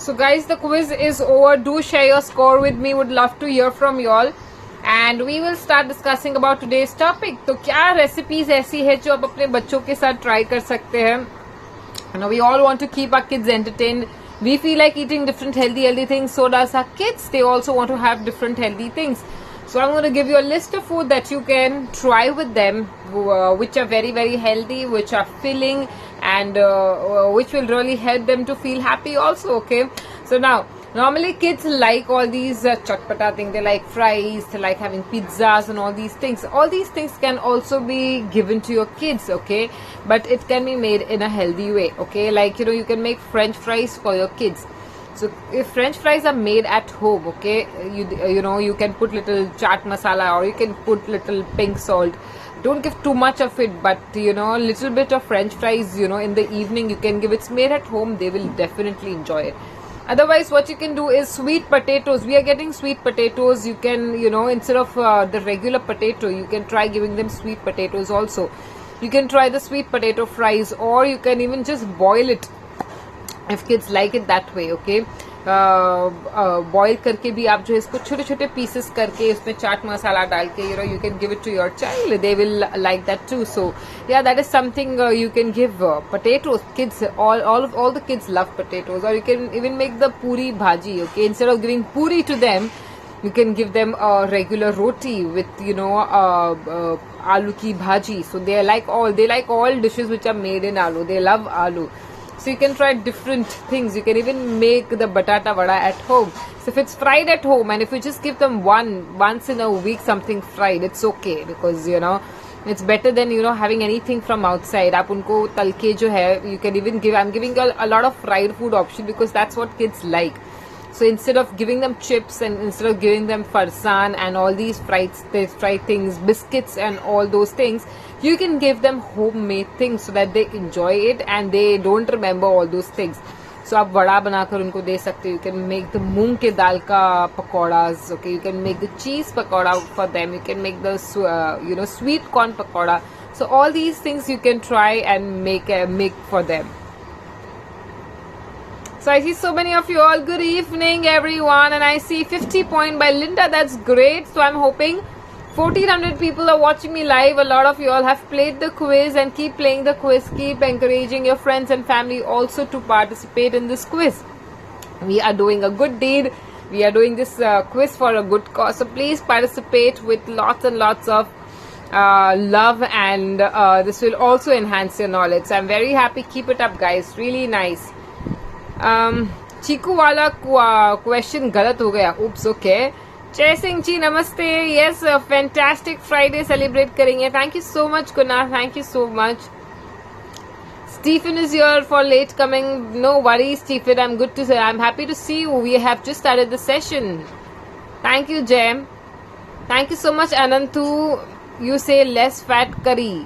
So guys, the quiz is over. Do share your score with me. Would love to hear from you all. And we will start discussing about today's topic. तो क्या recipes ऐसी है जो आप अपने बच्चों के साथ try कर सकते हैं? You know, we all want to keep our kids entertained. We feel like eating different healthy things. So does our kids. They also want to have different healthy things. So I'm going to give you a list of food that you can try with them, which are very healthy, which are filling, and which will really help them to feel happy also. Okay. So now, normally kids like all these chatpata things. They like fries, they like having pizzas and all these things. All these things can also be given to your kids, okay? But it can be made in a healthy way, okay? Like, you know, you can make French fries for your kids. So if French fries are made at home, okay, you know, you can put little chaat masala or you can put little pink salt. Don't give too much of it, but you know, a little bit of French fries, you know, in the evening you can give. It's made at home, they will definitely enjoy it. Otherwise, what you can do is sweet potatoes. We are getting sweet potatoes. You can, you know, instead of the regular potato, you can try giving them sweet potatoes also. You can try the sweet potato fries, or you can even just boil it if kids like it that way, okay? Boil करके भी आप जो है इसको छोटे छोटे pieces करके उसमें चाट मसाला डाल के, you know, you can give it to your child. They will like that too. So yeah, that is something you can give potatoes. Kids, all the kids love potatoes. Or you can even make the puri bhaji, okay? Instead of giving puri to them, you can give them a regular roti with, you know, aloo ki bhaji. So they like all dishes which are made in aloo. They love aloo. So you can try different things. You can even make the batata vada at home. So if it's fried at home, and if you just give them once in a week something fried, it's okay, because you know it's better than, you know, having anything from outside. आप उनको तल के जो है, you can even give. I'm giving you a lot of fried food option because that's what kids like. So instead of giving them chips and instead of giving them farsan and all these fried things, biscuits and all those things, you can give them homemade things so that they enjoy it and they don't remember all those things. So आप वड़ा बनाकर उनको दे सकते हो. You can make the मूंग के दाल का pakoras, okay? You can make the cheese pakora for them. You can make the you know, sweet corn pakora. So all these things you can try and make for them. So I see so many of you all. Good evening, everyone. And I see 50 point by Linda. That's great. So I'm hoping 1400 people are watching me live. A lot of you all have played the quiz and keep playing the quiz. Keep encouraging your friends and family also to participate in this quiz. We are doing a good deed. We are doing this quiz for a good cause. So please participate with lots and lots of love, and this will also enhance your knowledge. So I'm very happy. Keep it up, guys. Really nice. चीकू वाला question गलत हो गया. Oops, okay. जय सिंह जी नमस्ते. Yes, fantastic Friday celebrate करेंगे. Thank you so much, Kunal. Thank you so much. Stephen is here for late coming. No worries, Stephen. I'm good to say. I'm happy to see you. We have just started the session. Thank you, Jem. Thank you so much, Anantu. You say less fat curry.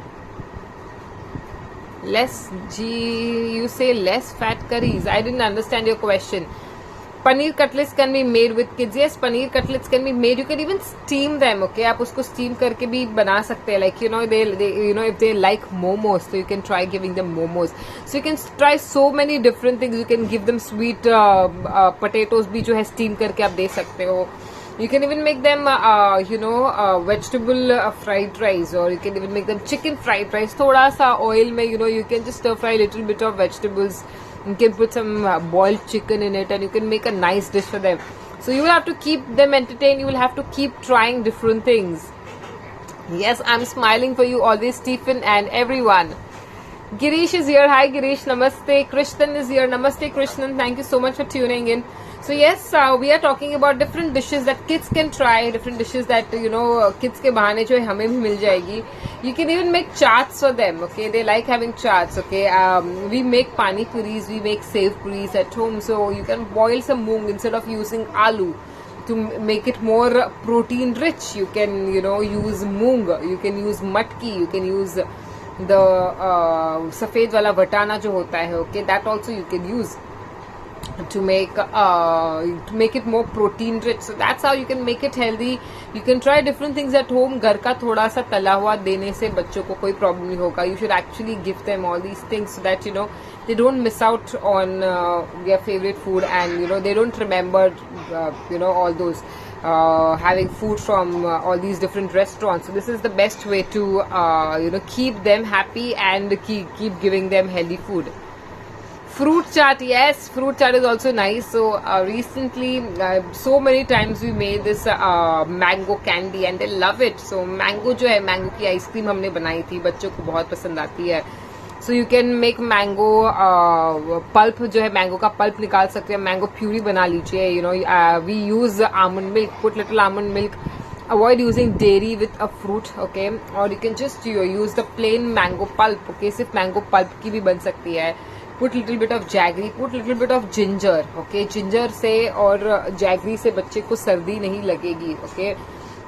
You say less fat curries. I didn't understand your question. Paneer cutlets can be made with kids. Yes, paneer cutlets can be made. You can even steam them, okay? आप उसको steam करके भी बना सकते हैं. Like, you know, they you know, if they like momos, so you can try giving them momos. So you can try so many different things. You can give them sweet potatoes भी जो है steam करके आप दे सकते हो. You can even make them, you know, vegetable fried rice, or you can even make them chicken fried rice. थोड़ा सा oil में, you know, you can just stir fry a little bit of vegetables. You can put some boiled chicken in it, and you can make a nice dish for them. So you will have to keep them entertained. You will have to keep trying different things. Yes, I'm smiling for you always, Stephen and everyone. Girish is here. Hi, Girish. Namaste. Krishnan is here. Namaste, Krishnan. Thank you so much for tuning in. So yes, we are talking about different dishes that kids can try, different dishes that, you know, kids के बहाने जो है हमें भी मिल जाएगी. You can even make chaats for them, okay? They like having chaats, okay? We make pani puris, we make sev puris at home. So you can boil some moong instead of using aloo to make it more protein rich. You can, you know, use moong, you can use matki, you can use the सफेद वाला वटाना जो होता है, okay? That also you can use. to make it more protein rich. So that's how you can make it healthy. You can try different things at home. घर का थोड़ा सा तला हुआ देने से बच्चों को कोई problem नहीं होगा. You should actually give them all these things so that they don't miss out on their favorite food, and they don't remember all those having food from all these different restaurants. So this is the best way to keep them happy and keep giving them healthy food. Fruit chaat, yes, fruit chaat is also nice. So recently, so many times we made this mango candy and they love it. So mango जो है, mango की ice cream हमने बनाई थी, बच्चों को बहुत पसंद आती है. So you can make mango pulp जो है, mango का pulp निकाल सकते हैं, mango puree बना लीजिए. We use almond milk, put little almond milk. Avoid using dairy with a fruit, okay? Or you can just use the plain mango pulp, okay? सिर्फ mango pulp की भी बन सकती है. Put little bit of jaggery, put little bit of ginger, okay? Ginger से और jaggery से बच्चे को सर्दी नहीं लगेगी, okay?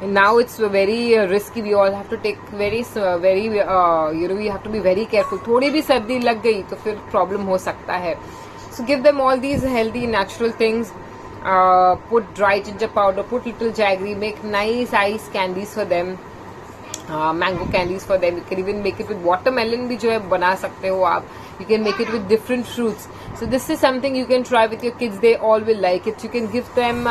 And now it's very risky. We all have to take we have to be very careful. थोड़ी भी सर्दी लग गई तो फिर problem हो सकता है. So give them all these healthy natural things. Put dry ginger powder, put little jaggery, make nice ice candies for them. Mango candies for them. You can even make it with watermelon भी जो है बना सकते हो आप. You can make it with different fruits. So this is something you can try with your kids. They all will like it. You can give them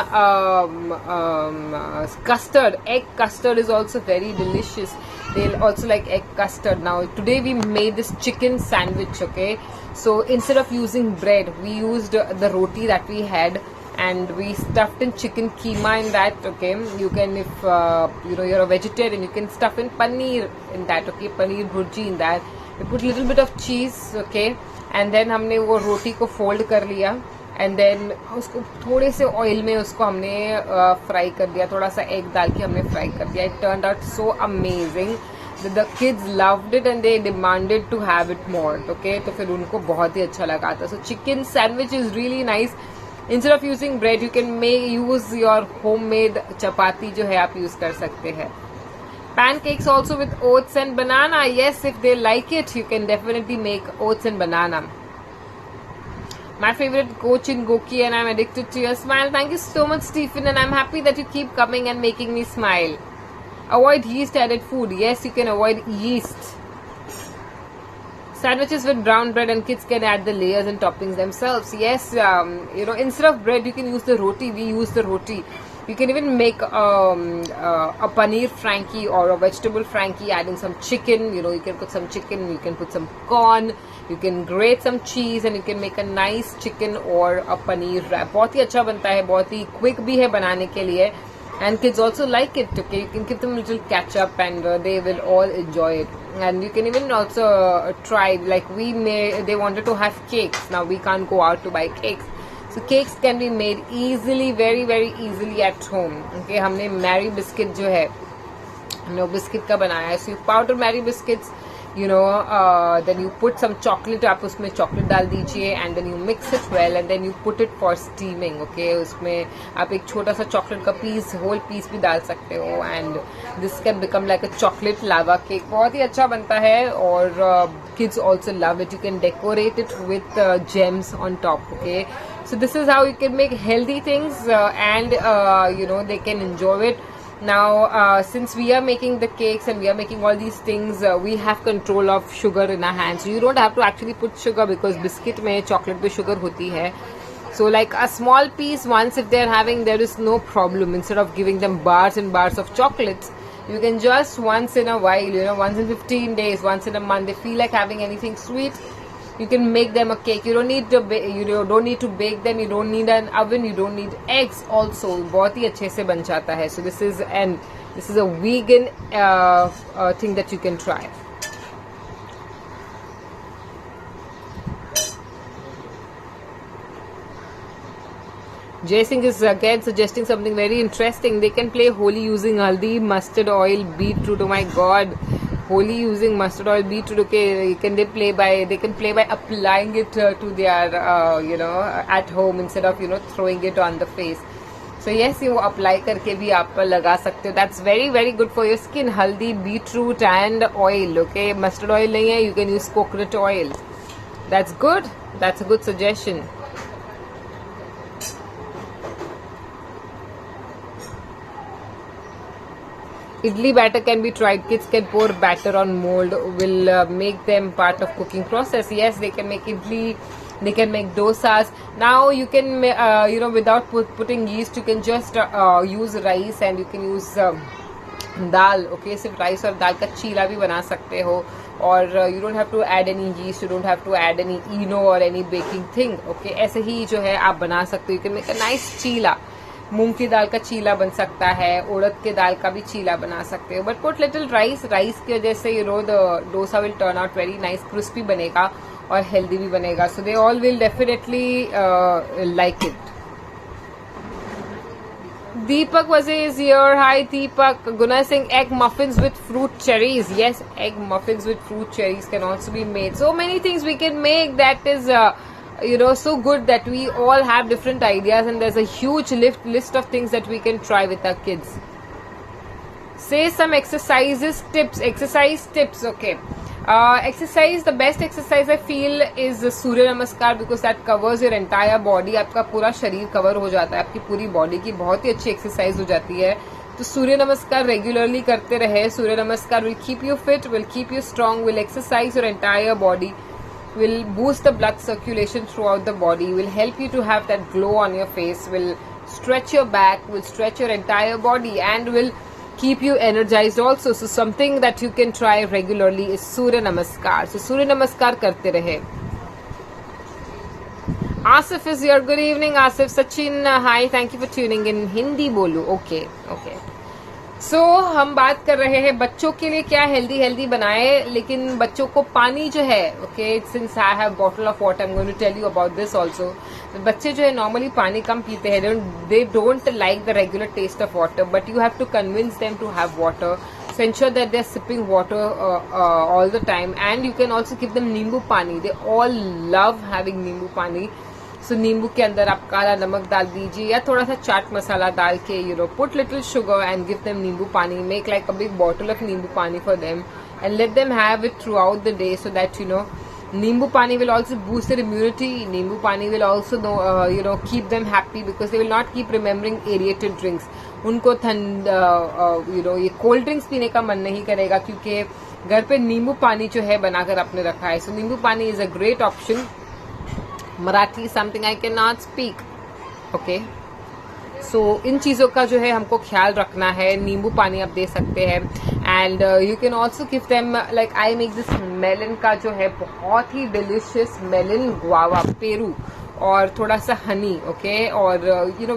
custard. Egg custard is also very delicious. They'll also like egg custard. Now today we made this chicken sandwich, okay? So instead of using bread, we used the roti that we had, and we stuffed in chicken keema in that, okay? You can, if you're a vegetarian, you can stuff in paneer in that, okay? Paneer bhurji in that. We put little bit of cheese, okay? And then हमने वो रोटी को fold कर लिया, and then उसको थोड़े से oil में उसको हमने fry कर दिया, थोड़ा सा egg डाल के हमने fry कर दिया. It turned out so amazing. The kids loved it and they demanded to have it more, okay? तो फिर उनको बहुत ही अच्छा लगा था. So chicken sandwich is really nice. Instead of using bread, you can use your homemade chapati जो है आप use कर सकते हैं. Pancakes also with oats and banana. Yes, if they like it, you can definitely make oats and banana. My favorite coach in Goki, and I'm addicted to your smile. Thank you so much, Stephen, and I'm happy that you keep coming and making me smile. Avoid yeast added food. Yes, you can avoid yeast. Sandwiches with brown bread, and kids can add the layers and toppings themselves. Yes, instead of bread, you can use the roti. We use the roti. You can even make a paneer frankie or a vegetable frankie, adding some chicken. You can put some chicken, you can put some corn, you can grate some cheese, and you can make a nice chicken or a paneer wrap. बहुत ही अच्छा बनता है, बहुत ही quick भी है बनाने के लिए. And kids also like it, okay? You can give them a little ketchup and they will all enjoy it. And you can even also try, like they wanted to have cakes. Now we can't go out to buy cakes. So cakes can be made easily, very very easily at home. Okay, हमने Mary biscuit जो है, हमने biscuit का बनाया है. So you powder Mary biscuits, then you put some chocolate, आप उसमें chocolate डाल दीजिए, and then you mix it well, and then you put it for steaming, okay? उसमें आप एक छोटा सा chocolate का piece, whole piece भी डाल सकते हो, and this can become like a chocolate lava cake. बहुत ही अच्छा बनता है, और kids also love it. You can decorate it with gems on top, okay? So this is how you can make healthy things, and they can enjoy it. Now since we are making the cakes and we are making all these things, we have control of sugar in our hands. So you don't have to actually put sugar, because biscuit mein chocolate mein sugar hoti hai. So like a small piece once if they are having, there is no problem. Instead of giving them bars and bars of chocolates, you can just once in a while, once in 15 days, once in a month, they feel like having anything sweet, you can make them a cake. You don't need to don't need to bake them. You don't need an oven. You don't need eggs. Also, बहुत ही अच्छे से बन जाता है. So this is a vegan thing that you can try. Jay Singh is again suggesting something very interesting. They can play Holi using haldi, mustard oil, beetroot. Oh my God. Holi using mustard oil, beetroot, okay? They can play by applying it to their at home, instead of throwing it on the face. So yes, you apply करके भी आप लगा सकते हो. That's very very good for your skin. Haldi, beetroot and oil, okay? Mustard oil नहीं है, you can use coconut oil. That's good. That's a good suggestion. Idli batter can be tried. Kids can pour batter on mold. Will make them part of cooking process. Yes, they can make idli. They can make dosas. Now you can, without putting yeast, you can just use rice and you can use dal. Okay, सिर्फ rice और दाल का चीला भी बना सकते हो. और you don't have to add any yeast, you don't have to add any Eno or any baking thing. Okay, ऐसे ही जो है आप बना सकते हो. You can make a nice cheela. मूंग की दाल का चीला बन सकता है, उड़द के दाल का भी चीला बना सकते हो. But put little rice. Rice की वजह से the dosa will turn out very nice, crispy बनेगा और हेल्दी भी बनेगा. So they all will definitely like it. Deepak Vaze is here. Hi Deepak. Guna Singh, egg muffins with fruit cherries. Yes, egg muffins with fruit cherries can also be made. So many things we can make that is so good that we all have different ideas, and there's a huge list of things that we can try with our kids. Say some exercise tips. Okay. Exercise, the best exercise I feel is सूर्य नमस्कार, because that covers your entire body. आपका पूरा शरीर cover हो जाता है, आपकी पूरी body की बहुत ही अच्छी एक्सरसाइज हो जाती है. तो सूर्य नमस्कार रेगुलरली करते रहे. सूर्य नमस्कार will keep you fit, will keep you strong, will exercise your entire body, will boost the blood circulation throughout the body, will help you to have that glow on your face, will stretch your back, will stretch your entire body, and will keep you energized also. So something that you can try regularly is Surya Namaskar. So Surya Namaskar karte rahe. Asif is here. Good evening, Asif. Sachin, hi. Thank you for tuning in. Hindi bolu. Okay. सो हम बात कर रहे हैं बच्चों के लिए क्या healthy बनाए. लेकिन बच्चों को पानी जो है, okay, since I have bottle of water, I am going to tell you about this also. बच्चे जो है नॉर्मली पानी कम पीते हैं. They don't like the regular taste of water, but you have to convince them to have water. So ensure that they are sipping water all the time, and you can also give them नींबू पानी. They all love having नींबू पानी. सो नींबू के अंदर आप काला नमक डाल दीजिए या थोड़ा सा चाट मसाला डाल के put little sugar and give them नींबू पानी. Make like a big bottle of नींबू पानी for them and let them have it through out the day, so that नींबू पानी will also boost their immunity. नींबू पानी will also keep them happy, because they will not keep remembering aerated drinks. उनको ये cold drinks पीने का मन नहीं करेगा, क्योंकि घर पे नींबू पानी जो है बनाकर आपने रखा है. So nimbu pani is a great option. Marathi something I can not speak. Okay, so इन चीजों का जो है हमको ख्याल रखना है. नींबू पानी आप दे सकते हैं. And you can also give them, like I make this melon का जो है बहुत ही डिलिशियस मेलन, गुआवा, पेरू और थोड़ा सा हनी. ओके, और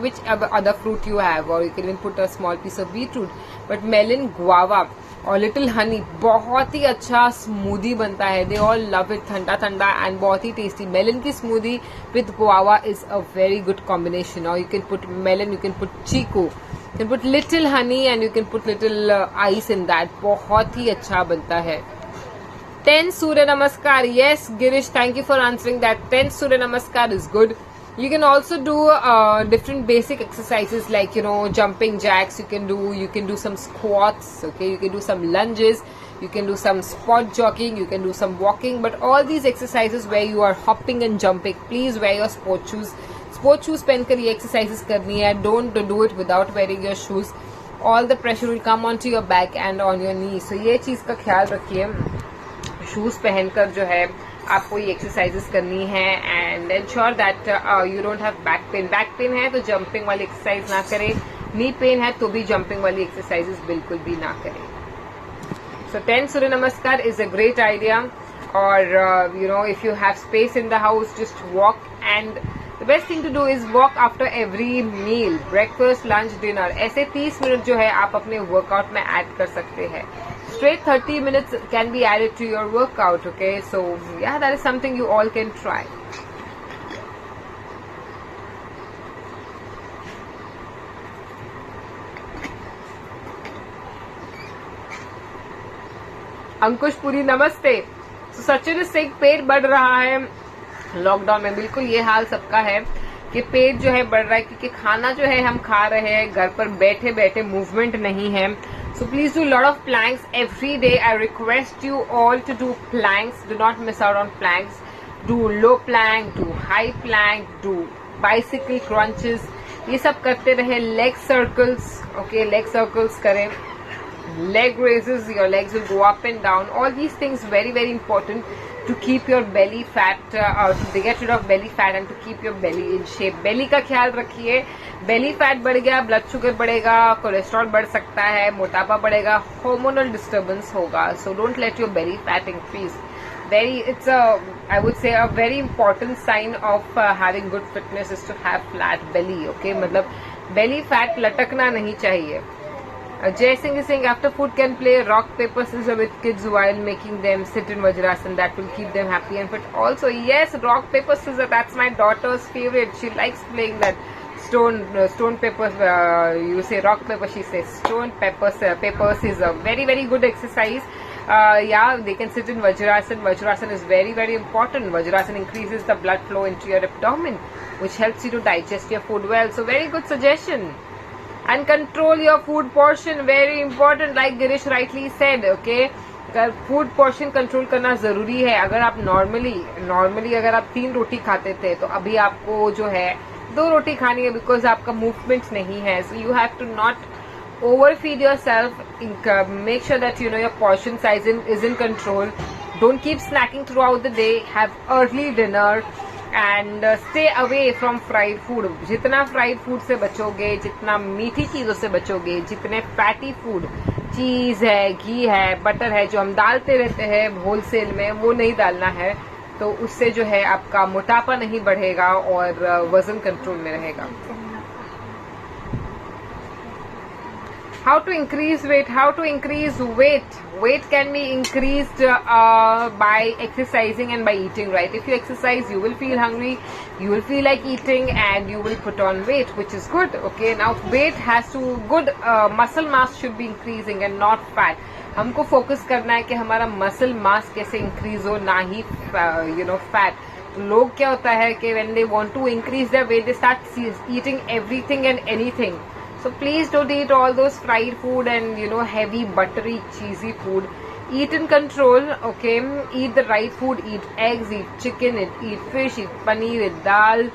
which other fruit you have, और you can put a small piece of beetroot. But melon, guava और लिटिल हनी, बहुत ही अच्छा स्मूदी बनता है. They all love it. ठंडा एंड बहुत ही टेस्टी. मेलन की smoothie with guava is a very good combination. और you can put melon, you can put chikoo, you can put little honey and you can put little ice in that. बहुत ही अच्छा बनता है. 10 Surya Namaskar. Yes, Girish, thank you for answering that. 10 Surya Namaskar is good. You can also do different basic exercises like jumping jacks. You can do some squats. Okay, you can do some lunges. You can do some spot jogging. You can do some walking. But all these exercises where you are hopping and jumping, please wear your sport shoes. Sport shoes पहनकर ये exercises करनी है. Don't do it without wearing your shoes. All the pressure will come onto your back and on your knees. So ये चीज का ख्याल रखिए. Shoes पहनकर जो है आपको ये एक्सरसाइजेस करनी है. And ensure that you don't have back pain. Back pain है तो जंपिंग वाली एक्सरसाइज ना करें. नी पेन है तो भी जंपिंग वाली एक्सरसाइजेस बिल्कुल भी ना करें. सो 10 Surya Namaskar is a great idea. और if you have space in the house, just walk. And the best thing to do is walk after every meal, breakfast, lunch, dinner. ऐसे 30 मिनट जो है आप अपने वर्कआउट में ऐड कर सकते हैं. Straight 30 minutes can be added to your workout. Okay, so yeah, that is something you all can try. अंकुश पुरी, नमस्ते. So सचिन सिंह, पेट बढ़ रहा है लॉकडाउन में. बिल्कुल ये हाल सबका है कि पेट जो है बढ़ रहा है, क्योंकि खाना जो है हम खा रहे हैं घर पर बैठे बैठे, मूवमेंट नहीं है. So please do a lot of planks every day. I request you all to do planks. Do not miss out on planks. Do low plank, do high plank, do bicycle crunches. ये सब करते रहे. Leg circles, okay, leg circles करें. leg raises, your legs will go up and down. All these things very very important to keep your belly fat, to get rid of belly fat and to keep your belly in shape. Belly का ख्याल रखिए. Belly fat बढ़ गया, blood sugar बढ़ेगा, cholesterol बढ़ सकता है, मोटापा बढ़ेगा, hormonal disturbance होगा. So don't let your belly fat increase. It's I would say a very important sign of having good fitness is to have flat belly. Okay, मतलब belly fat लटकना नहीं चाहिए. Jay Singh is saying after food can play rock paper scissors with kids while making them sit in Vajrasan. That will keep them happy and fit. Also, yes, rock paper scissors. That's my daughter's favorite. She likes playing that. Stone paper. You say rock paper. She says stone paper scissors. Very very good exercise. Yeah, they can sit in Vajrasan. Vajrasan is very very important. Vajrasan increases the blood flow into your abdomen, which helps you to digest your food well. So very good suggestion. And control your food portion, very important, like Girish rightly said. Okay, food portion control करना जरूरी है. अगर आप normally अगर आप 3 रोटी खाते थे तो अभी आपको जो है 2 रोटी खानी है, बिकॉज आपका मूवमेंट नहीं है. So you have to not overfeed yourself. Make sure that you know your portion size is in control. Don't keep snacking throughout the day. Have early dinner and stay away from fried food. जितना fried food से बचोगे, जितना मीठी चीजों से बचोगे, जितने fatty food, चीज है, घी है, बटर है, जो हम डालते रहते हैं होलसेल में, वो नहीं डालना है. तो उससे जो है आपका मोटापा नहीं बढ़ेगा और वजन कंट्रोल में रहेगा. How to increase weight? How to increase weight? Weight can be increased by exercising and by eating right. If you exercise, you will feel hungry, you will feel like eating, and you will put on weight, which is good. Okay, now weight has to good muscle mass should be increasing and not fat. हमको focus करना है कि हमारा muscle mass कैसे increase हो, ना ही fat. लोग क्या होता है कि when they want to increase their weight, they start eating everything and anything. So please don't eat all those fried food and heavy buttery cheesy food. Eat in control. Okay, eat the right food. Eat eggs, eat chicken, eat fish, eat paneer, eat dal.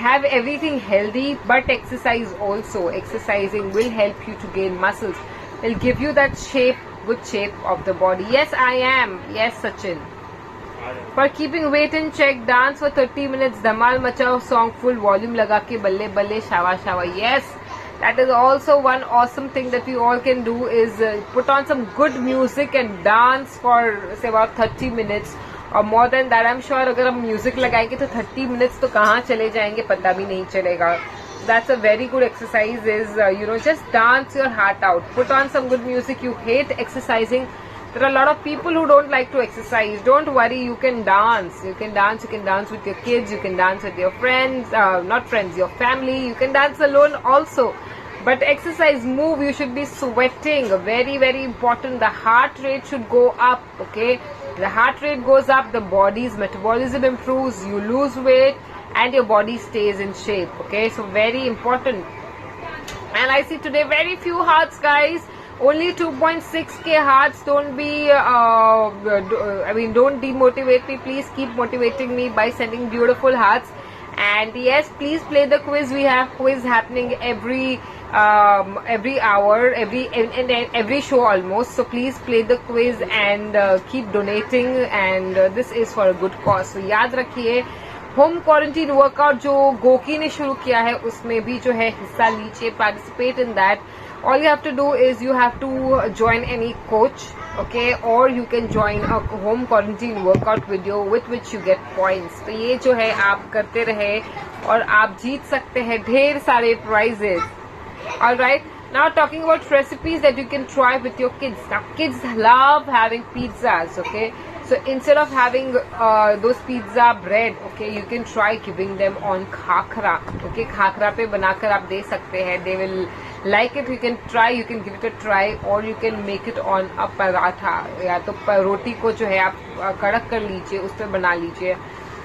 Have everything healthy, but exercise also. Exercising will help you to gain muscles. Will give you that good shape of the body. Yes, I am. Yes, Sachin. For keeping weight in check, dance for 30 minutes. Dhamal Machao song full volume लगा के बल्ले बल्ले Shava Shava. Yes. That is also one awesome thing that we all can do is put on some good music and dance for say about 30 minutes or more than that. I'm sure अगर हम music लगाएंगे तो 30 minutes तो कहाँ चले जाएंगे पता भी नहीं चलेगा. That's a very good exercise is just dance your heart out. Put on some good music. You hate exercising. There are a lot of people who don't like to exercise. Don't worry, you can dance. You can dance with your kids. You can dance with your friends. Not friends, your family. You can dance alone also. But exercise, move. You should be sweating. Very very important. The heart rate should go up. Okay, the heart rate goes up, the body's metabolism improves, you lose weight, and your body stays in shape. Okay, so very important. And I see today very few hearts, guys. Only 2.6k hearts. Don't be don't demotivate me. Please keep motivating me by sending beautiful hearts. And yes, please play the quiz. We have quiz happening every hour, every show almost. So please play the quiz and keep donating. And this is for a good cause. So याद रखिए, home quarantine workout जो गोकी ने शुरू किया है उसमें भी जो है हिस्सा लीजिए. Participate in that. All you have to do is you have to join any coach, okay, or you can join a home quarantine workout video with which you get points. तो ये जो है आप करते रहे और आप जीत सकते हैं ढेर सारे prizes. Alright, now talking about recipes that you can try with your kids. Now kids love having pizzas, okay. So instead of having those pizza bread, okay, you can try giving them on khakra. Okay, khakra पे बनाकर आप दे सकते हैं. They will like it. You can try. You can give it a try, or you can make it on a paratha. या तो रोटी को जो है आप कड़क कर लीजिए, उस पर बना लीजिए.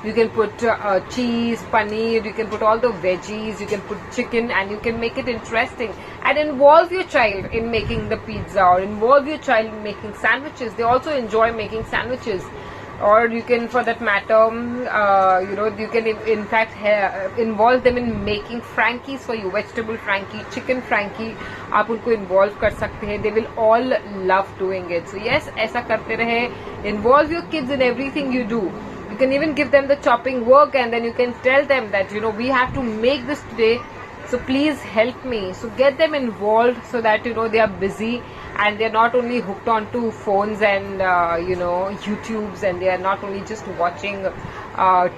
You can put cheese, paneer, you can put all the veggies, you can put chicken, and you can make it interesting. And involve your child in making the pizza, or involve your child in making sandwiches. They also enjoy making sandwiches. or you can, for that matter, you can in fact involve them in making frankies for you, vegetable frankie, chicken frankie. आप उनको involve कर सकते हैं. They will all love doing it. So yes, ऐसा करते रहे. Involve your kids in everything you do. You can even give them the chopping work, and then you can tell them that we have to make this today, so please help me. So get them involved so that they are busy and they are not only hooked onto phones and YouTubes, and they are not only just watching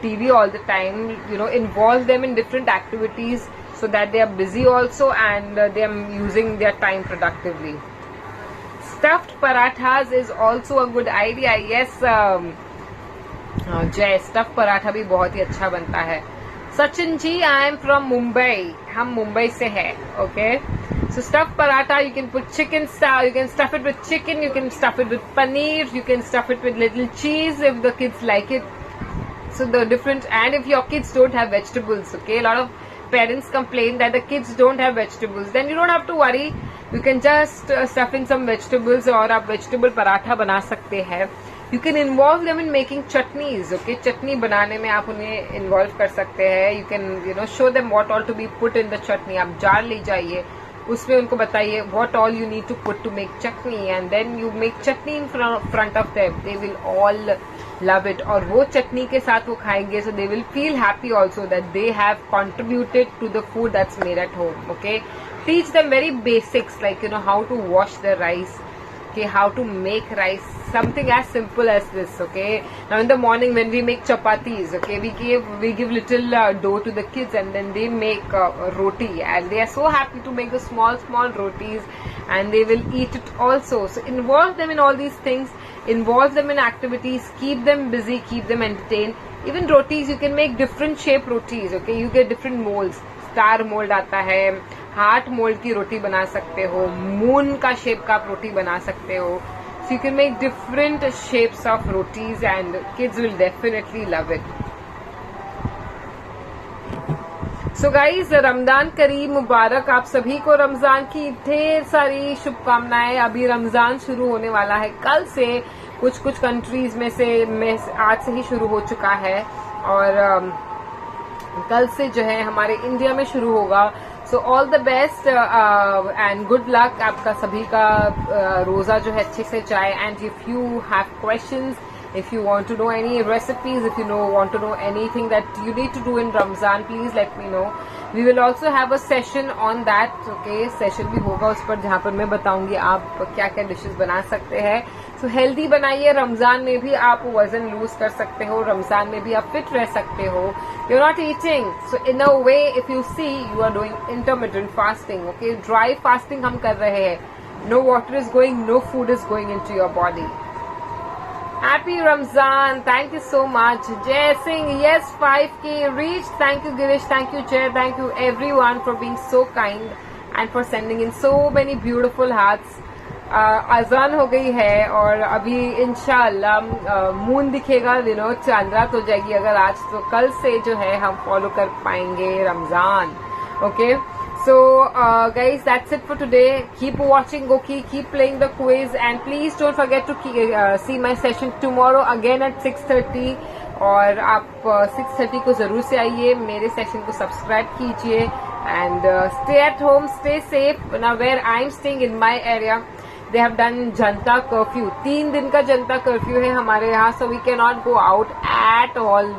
TV all the time. Involve them in different activities so that they are busy also, and they are using their time productively. Stuffed parathas is also a good idea. Yes, जय, stuff paratha भी बहुत ही अच्छा बनता है. Sachin ji, I am from Mumbai. हम मुंबई से हैं. Okay, so stuffed paratha, you can put chicken stuff, you can stuff it with chicken, you can stuff it with paneer, you can stuff it with little cheese if the kids like it. So the different, and if your kids don't have vegetables, okay, a lot of parents complain that the kids don't have vegetables, then you don't have to worry. You can just stuff in some vegetables, और आप vegetable paratha बना सकते हैं. You can involve them in making chutneys, okay? चटनी बनाने में आप उन्हें involve कर सकते हैं. You can show them what all to be put in the chutney. आप jar ले जाइए, उसमें उनको बताइए what all you need to put to make chutney, and then you make chutney in front of them. They will all love it, और वो चटनी के साथ वो खाएंगे, so they will feel happy also that they have contributed to the food that's made at home. Okay, teach them very basics like how to wash the rice, okay, how to make rice, something as simple as this. Okay, now in the morning when we make chapatis, okay, we give little dough to the kids, and then they make roti, and they are so happy to make the small rotis, and they will eat it also. So involve them in all these things, involve them in activities, keep them busy, keep them entertained. Even rotis, you can make different shape rotis. Okay, you get different molds. Star mould आता है, heart mould की रोटी बना सकते हो, moon का shape का आप रोटी बना सकते हो. So you can make different shapes of rotis, and kids will definitely love it. So guys, Ramzan करीम मुबारक. आप सभी को रमजान की ढेर सारी शुभकामनाएं. अभी रमजान शुरू होने वाला है कल से. कुछ कंट्रीज में से आज से ही शुरू हो चुका है, और कल से जो है हमारे इंडिया में शुरू होगा. So all the best and good luck. आपका सभी का रोजा जो है अच्छे से जाए. And if you have questions, if you want to know any recipes, if you want to know anything that you need to do in Ramzan, please let me know. We will also have a session on that. Okay, session भी होगा उस पर, जहाँ पर मैं बताऊंगी आप क्या क्या डिशेस बना सकते हैं. So healthy बनाइए. रमजान में भी आप वजन लूज कर सकते हो, रमजान में भी आप फिट रह सकते हो. You're not eating, so in a way if you see, you are doing intermittent fasting. Okay, dry fasting हम कर रहे हैं. No water is going, no food is going into your body. Happy Ramzan. Thank you so much. Jay Singh, yes, 5K reached. Thank you Girish, thank you Jay, thank you everyone for being so kind and for sending in so many beautiful hearts. अजान हो गई है और अभी इंशाअल्लाह moon दिखेगा, चांद रात हो जाएगी अगर आज, तो कल से जो है हम फॉलो कर पाएंगे Ramzan. Okay, so guys, that's it for today. Keep watching Goki, keep playing the quiz, and please don't forget to see my session tomorrow again at 6:30. और आप 6:30 को जरूर से आइए, मेरे सेशन को सब्सक्राइब कीजिए, and stay at home, stay safe. Now where I'm staying in my area, they have done Janata curfew. 3 दिन का जनता कर्फ्यू है हमारे यहाँ, so we cannot go out at all.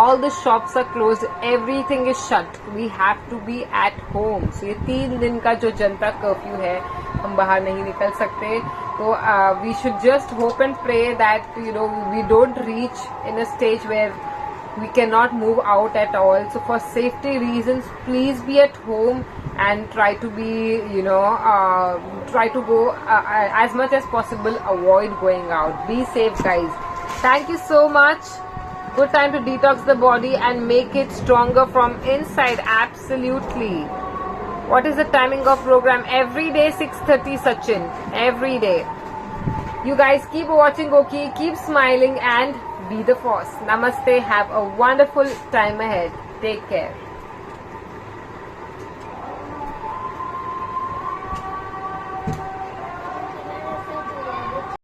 All the shops are closed, everything is shut. We have to be at home. So ये 3 दिन का जो जनता curfew है, हम बाहर नहीं निकल सकते. तो we should just hope and pray that we don't reach in a stage where we cannot move out at all. So for safety reasons, please be at home and try to be try to go as much as possible, avoid going out. Be safe guys. Thank you so much. Good time to detox the body and make it stronger from inside. Absolutely. What is the timing of program? Every day 6:30 Sachin. Every day. You guys keep watching Goki, keep smiling and be the force. Namaste. Have a wonderful time ahead. Take care.